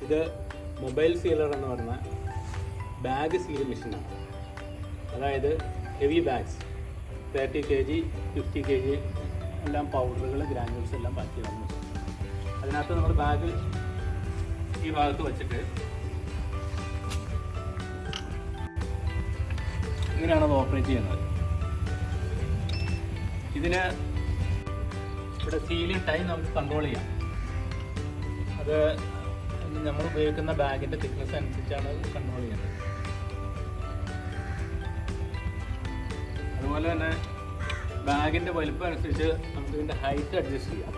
ഇത് mobile sealer എന്ന് പറഞ്ഞ ബാഗ് സീൽ മെഷീനാണ്. അതായത് ഹെവി ബാഗ്സ് 30 kg 50 kg എല്ലാം പൗഡറുകൾ ഗ്രാനുവൽസ് എല്ലാം പാക്ക് ചെയ്യാൻ മെഷീൻ. അതിനകത്ത് നമ്മൾ ബാഗ് ഈ ഭാഗത്ത് വെച്ചിട്ട് ഇങ്ങനെയാണ് അത് ഓപ്പറേറ്റ് ചെയ്യുന്നത്. ഇതിന് ഇവിടെ സീലിംഗ് ടൈം നമുക്ക് കൺട്രോൾ ചെയ്യാം. അത് നമ്മൾ ഉപയോഗിക്കുന്ന ബാഗിൻ്റെ തിക്നെസ് അനുസരിച്ചാണ് അത് കൺട്രോൾ ചെയ്യുന്നത്. അതുപോലെ തന്നെ ബാഗിൻ്റെ വലുപ്പം അനുസരിച്ച് നമുക്ക് ഇതിൻ്റെ ഹൈറ്റ് അഡ്ജസ്റ്റ് ചെയ്യാം.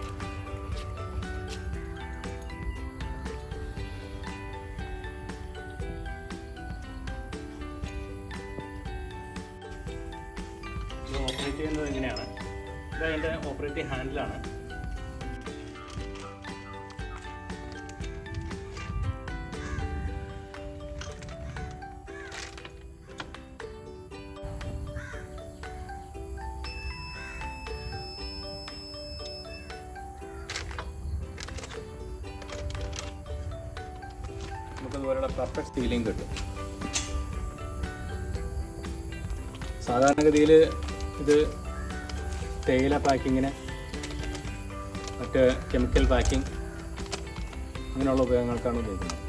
ഇത് ഓപ്പറേറ്റ് ചെയ്യുന്നത് എങ്ങനെയാണ്? ഇത് അതിൻ്റെ ഓപ്പറേറ്റിംഗ് ഹാൻഡിലാണ്. നമുക്കതുപോലുള്ള പെർഫെക്റ്റ് സീലിംഗ് കിട്ടും. സാധാരണഗതിയിൽ ഇത് തേയില പാക്കിങ്ങിന്, മറ്റ് കെമിക്കൽ പാക്കിംഗ് അങ്ങനെയുള്ള ഉപയോഗങ്ങൾക്കാണ് ഉപയോഗിക്കുന്നത്.